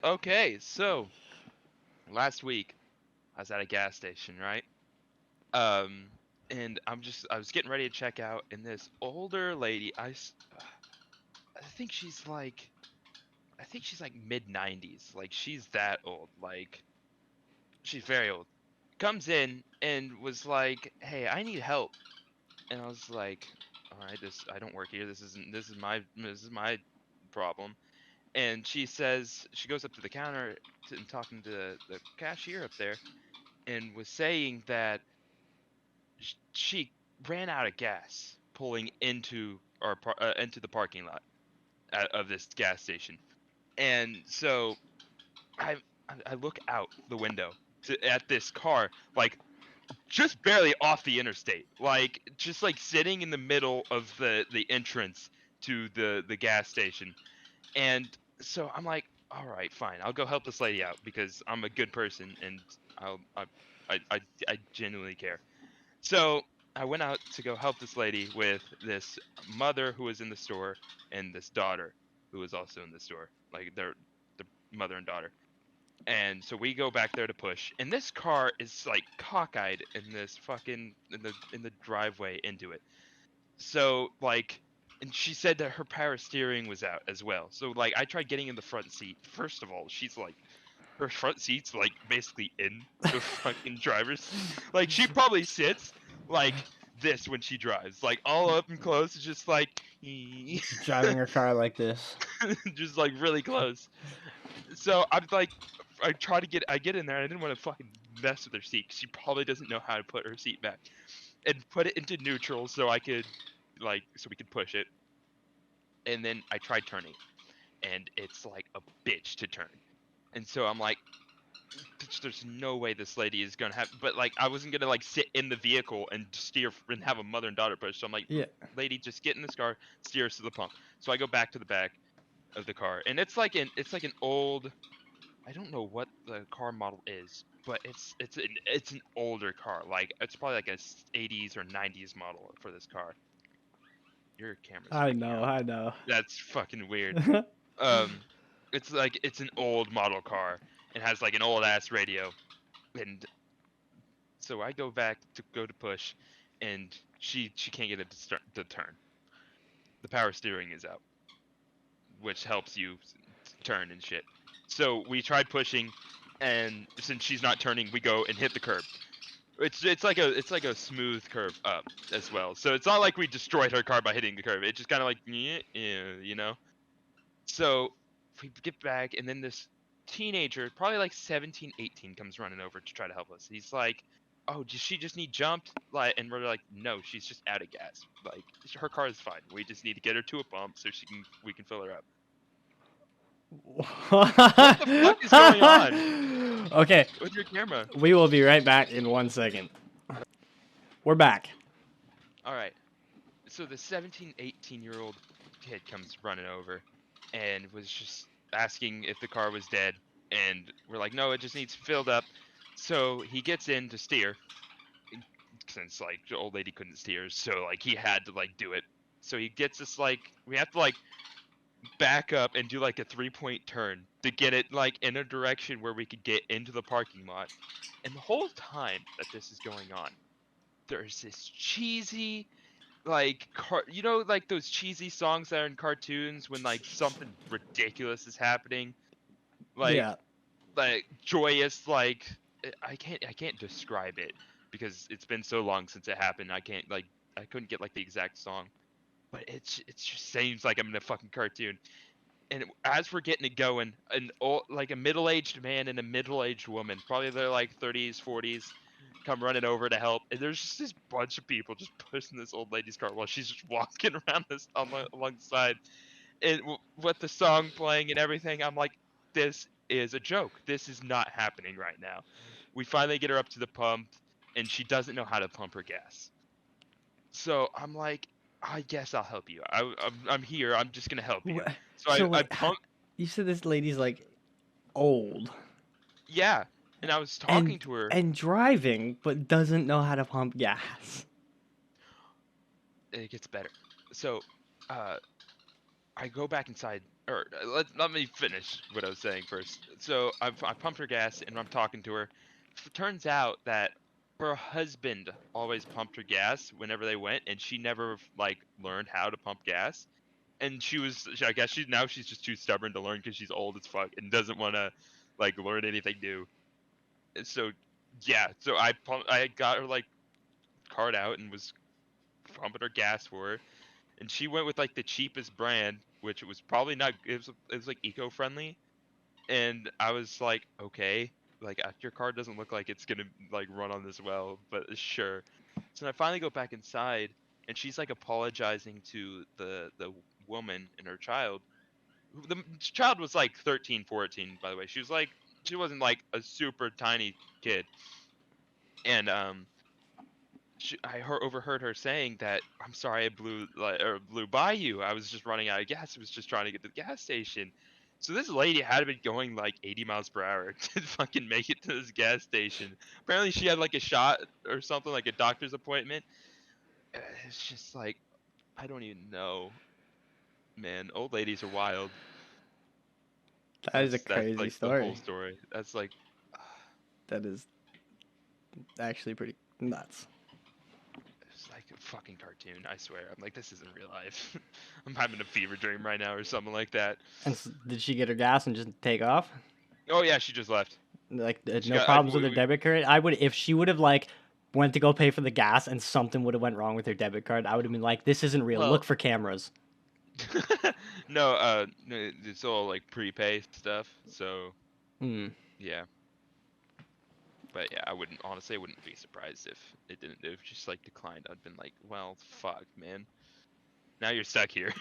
Okay, so last week I was at a gas station, right? Um, and I was getting ready to check out, and this older lady, I think I think she's like mid 90s, like she's that old, like she's very old. Comes in and was like, "Hey, I need help," and I was like, "All right, I don't work here. This is my problem." And she goes up to the counter and talking to the cashier up there and was saying that she ran out of gas pulling into into the parking lot of this gas station. And so I I look out the window at this car, like just barely off the interstate, like just like sitting in the middle of the entrance to the gas station. And so I'm like, all right, fine, I'll go help this lady out because I'm a good person and I'll I genuinely care. So I went out to go help this lady with this mother who was in the store and this daughter who was also in the store. Like they're the mother and daughter. And so we go back there to push, and this car is like cockeyed in this fucking in the driveway into it. So like, and she said that her power steering was out as well. So like, I tried getting in the front seat. First of all, she's like, her front seat's like basically in the fucking driver's. Like she probably sits like this when she drives, like all up and close, just like, She's driving her car like this. just like really close. So I'm like, I get in there. And I didn't want to fucking mess with her seat 'cause she probably doesn't know how to put her seat back, and put it into neutral so I could, like, so we could push it. And then I tried turning, and it's like a bitch to turn. And so I'm like, there's no way this lady is gonna have. But like, I wasn't gonna like sit in the vehicle and steer and have a mother and daughter push. So I'm like, Yeah. lady, just get in this car, steer us to the pump. So I go back to the back of the car, and it's like an old. I don't know what the car model is, but it's an older car. Like it's probably like a 80s or 90s model for this car. Your camera's I freaking know, out. I know. That's fucking weird. Um, it's like it's an old model car and has like an old ass radio. And so I go back to go to push, and she can't get it to start to turn. The power steering is out, which helps you turn and shit. So we tried pushing, and since she's not turning, we go and hit the curb. It's like a smooth curve up as well. So it's not like we destroyed her car by hitting the curb. It just kind of like yeah, yeah, you know. So we get back, and then this teenager, probably like 17, 18, comes running over to try to help us. He's like, "Oh, does she just need jumped?" Like, and we're like, "No, she's just out of gas. Like, her car is fine. We just need to get her to a pump so we can fill her up." What the fuck is going on Okay, with your camera? we will be right back in 1 second. We're back. All right. So the 17, 18-year-old kid comes running over and was just asking if the car was dead. And we're like, no, it just needs filled up. So he gets in to steer since like the old lady couldn't steer. So like he had to like do it. So he gets us like, we have to like back up and do like a 3-point turn to get it like in a direction where we could get into the parking lot. And the whole time that this is going on, there's this cheesy like you know, like those cheesy songs that are in cartoons when like something ridiculous is happening, like Yeah. joyous, like I can't describe it because it's been so long since it happened. I couldn't get like the exact song, but it just seems like I'm in a fucking cartoon. And as we're getting it going, like a middle-aged man and a middle-aged woman, probably they're like 30s, 40s, come running over to help. And there's just this bunch of people just pushing this old lady's car while she's just walking around this along the side. And with the song playing and everything, I'm like, this is a joke. This is not happening right now. We finally get her up to the pump, and she doesn't know how to pump her gas. So I'm like, I guess I'll help you. I'm here. I'm just gonna help you. So So I wait, pump. you said this lady's like old Yeah, and I was and talking to her. and driving, but doesn't know how to pump gas. It gets better. So, uh, I go back inside, or let me finish what I was saying first. So I pumped her gas, and I'm talking to her. Turns out that her husband always pumped her gas whenever they went, and she never like learned how to pump gas. And I guess she's just too stubborn to learn because she's old as fuck and doesn't want to like learn anything new. And so yeah, so I got her like card out and was pumping her gas for her, and she went with like the cheapest brand, which was probably not. It was like eco-friendly, and I was like, okay, like your car doesn't look like it's gonna like run on this well, but sure. So I finally go back inside, and she's like apologizing to the woman and her child. The child was like 13, 14, by the way. She wasn't like a super tiny kid, and overheard her saying that I'm sorry I blew by you. I was just running out of gas. I was just trying to get to the gas station. So this lady had been going like 80 miles per hour to fucking make it to this gas station. Apparently she had like a shot or something, like a doctor's appointment. It's just like I don't even know, man. Old ladies are wild. That is a That's crazy like the whole story. story. That's like That is actually pretty nuts. it's like a fucking cartoon. I swear. I'm like this isn't real life. I'm having a fever dream right now or something like that. And did she get her gas and just take off? Oh yeah, she just left. Like She no got problems with her debit card. I would if she would have like went to go pay for the gas and something would have went wrong with her debit card. I would have been like, this isn't real. well, Look for cameras. no, it's all like prepay stuff. So Hmm. yeah, but yeah, I wouldn't be surprised if it didn't. If just like declined, I'd been like, well, fuck, man. Now you're stuck here.